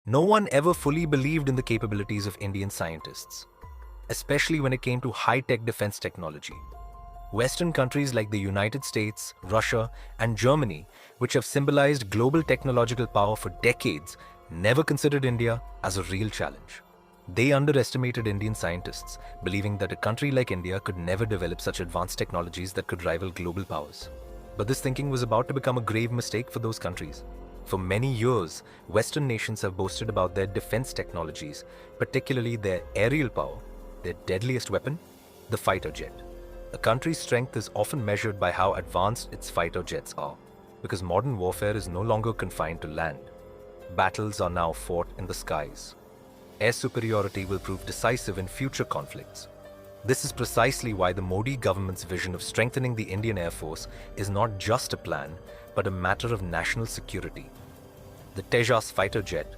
No one ever fully believed in the capabilities of Indian scientists, especially when it came to high-tech defense technology. Western countries like the United States, Russia, and Germany, which have symbolized global technological power for decades, never considered India as a real challenge. They underestimated Indian scientists, believing that a country like India could never develop such advanced technologies that could rival global powers. But this thinking was about to become a grave mistake for those countries. For many years, Western nations have boasted about their defense technologies, particularly their aerial power, their deadliest weapon, the fighter jet. A country's strength is often measured by how advanced its fighter jets are, because modern warfare is no longer confined to land. Battles are now fought in the skies. Air superiority will prove decisive in future conflicts. This is precisely why the Modi government's vision of strengthening the Indian Air Force is not just a plan, but a matter of national security. The Tejas fighter jet,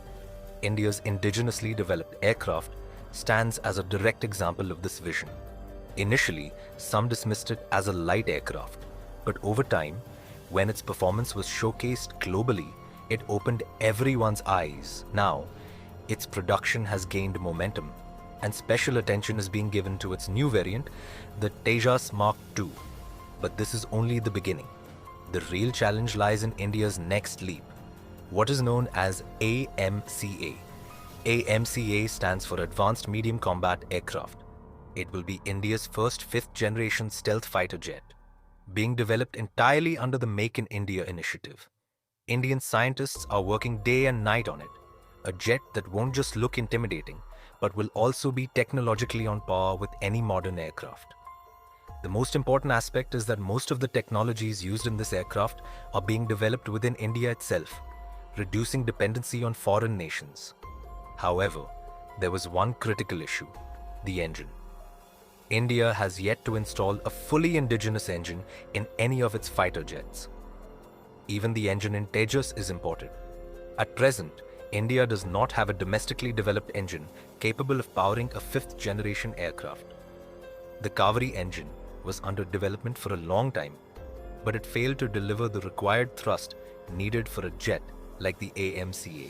India's indigenously developed aircraft, stands as a direct example of this vision. Initially, some dismissed it as a light aircraft, but over time, when its performance was showcased globally, it opened everyone's eyes. Now, its production has gained momentum, and special attention is being given to its new variant, the Tejas Mark II. But this is only the beginning. The real challenge lies in India's next leap, what is known as AMCA. AMCA stands for Advanced Medium Combat Aircraft. It will be India's first fifth-generation stealth fighter jet, being developed entirely under the Make in India initiative. Indian scientists are working day and night on it, a jet that won't just look intimidating, but will also be technologically on par with any modern aircraft. The most important aspect is that most of the technologies used in this aircraft are being developed within India itself, reducing dependency on foreign nations. However, there was one critical issue: the engine. India has yet to install a fully indigenous engine in any of its fighter jets. Even the engine in Tejas is imported. At present, India does not have a domestically developed engine capable of powering a fifth-generation aircraft. The Kaveri engine was under development for a long time, but it failed to deliver the required thrust needed for a jet like the AMCA.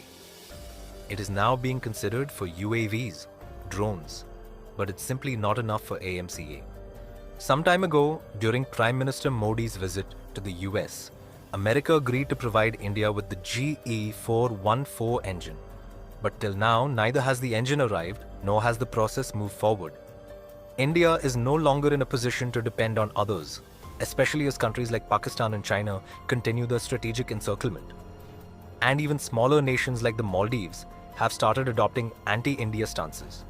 It is now being considered for UAVs, drones, but it's simply not enough for AMCA. Some time ago, during Prime Minister Modi's visit to the US, America agreed to provide India with the GE 414 engine. But till now, neither has the engine arrived, nor has the process moved forward. India is no longer in a position to depend on others, especially as countries like Pakistan and China continue their strategic encirclement. And even smaller nations like the Maldives have started adopting anti-India stances.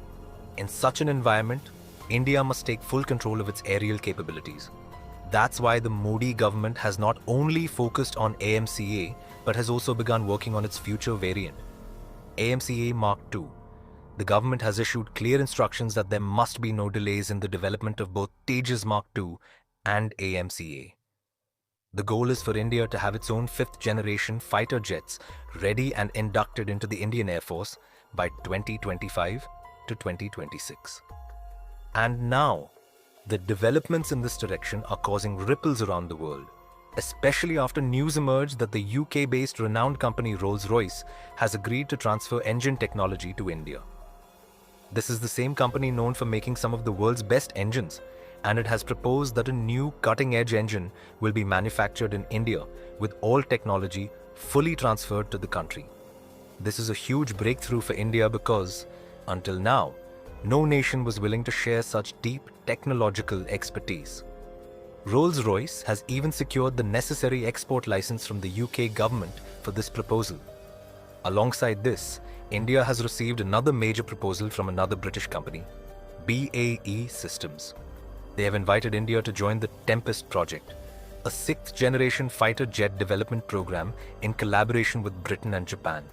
In such an environment, India must take full control of its aerial capabilities. That's why the Modi government has not only focused on AMCA, but has also begun working on its future variant, AMCA Mark II. The government has issued clear instructions that there must be no delays in the development of both Tejas Mark II and AMCA. The goal is for India to have its own fifth-generation fighter jets ready and inducted into the Indian Air Force by 2025 to 2026. And now, the developments in this direction are causing ripples around the world, especially after news emerged that the UK-based renowned company Rolls-Royce has agreed to transfer engine technology to India. This is the same company known for making some of the world's best engines, and it has proposed that a new cutting-edge engine will be manufactured in India with all technology fully transferred to the country. This is a huge breakthrough for India because, until now, no nation was willing to share such deep technological expertise. Rolls-Royce has even secured the necessary export license from the UK government for this proposal. Alongside this, India has received another major proposal from another British company, BAE Systems. They have invited India to join the Tempest project, a sixth-generation fighter jet development program in collaboration with Britain and Japan.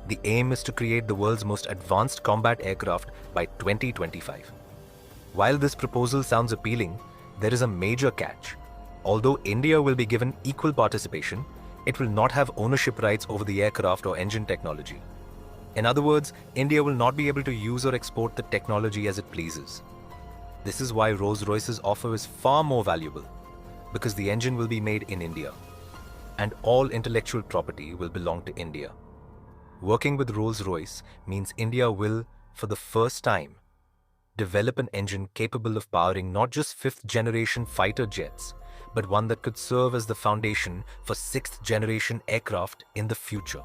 The aim is to create the world's most advanced combat aircraft by 2025. While this proposal sounds appealing, there is a major catch. Although India will be given equal participation, it will not have ownership rights over the aircraft or engine technology. In other words, India will not be able to use or export the technology as it pleases. This is why Rolls-Royce's offer is far more valuable, because the engine will be made in India, and all intellectual property will belong to India. Working with Rolls-Royce means India will, for the first time, develop an engine capable of powering not just fifth-generation fighter jets, but one that could serve as the foundation for sixth-generation aircraft in the future.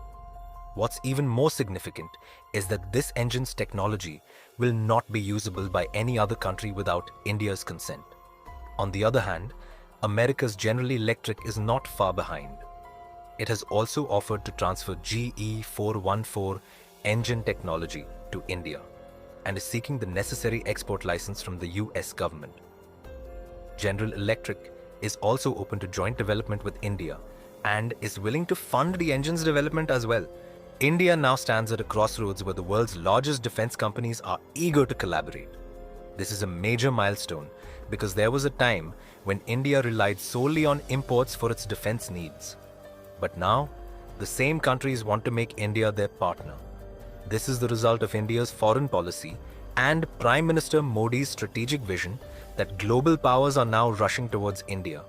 What's even more significant is that this engine's technology will not be usable by any other country without India's consent. On the other hand, America's General Electric is not far behind. It has also offered to transfer GE 414 engine technology to India and is seeking the necessary export license from the US government. General Electric is also open to joint development with India and is willing to fund the engine's development as well. India now stands at a crossroads where the world's largest defense companies are eager to collaborate. This is a major milestone because there was a time when India relied solely on imports for its defense needs. But now, the same countries want to make India their partner. This is the result of India's foreign policy and Prime Minister Modi's strategic vision that global powers are now rushing towards India.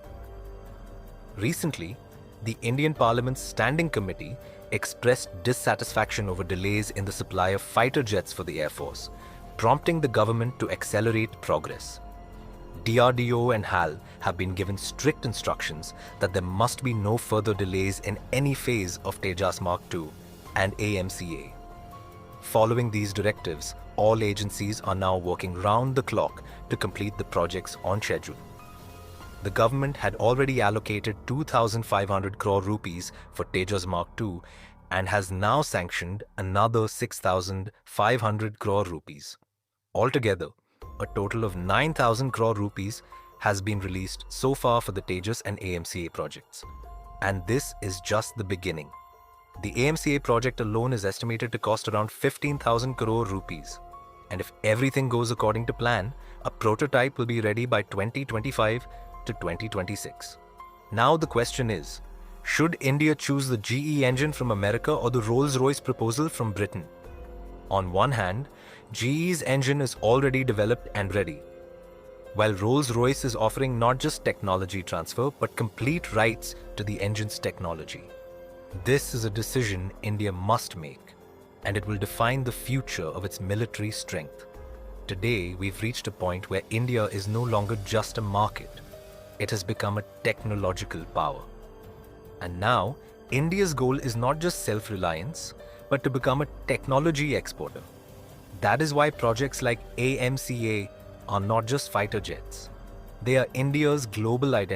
Recently, the Indian Parliament's Standing Committee expressed dissatisfaction over delays in the supply of fighter jets for the Air Force, prompting the government to accelerate progress. DRDO and HAL have been given strict instructions that there must be no further delays in any phase of Tejas Mark II and AMCA. Following these directives, all agencies are now working round the clock to complete the projects on schedule. The government had already allocated 2,500 crore rupees for Tejas Mark II and has now sanctioned another 6,500 crore rupees. Altogether, a total of 9,000 crore rupees has been released so far for the Tejas and AMCA projects. And this is just the beginning. The AMCA project alone is estimated to cost around 15,000 crore rupees. And if everything goes according to plan, a prototype will be ready by 2025 to 2026. Now the question is, should India choose the GE engine from America or the Rolls-Royce proposal from Britain? On one hand, GE's engine is already developed and ready, while Rolls-Royce is offering not just technology transfer but complete rights to the engine's technology. This is a decision India must make, and it will define the future of its military strength. Today, we've reached a point where India is no longer just a market. It has become a technological power. And now, India's goal is not just self-reliance, but to become a technology exporter. That is why projects like AMCA are not just fighter jets. They are India's global identity.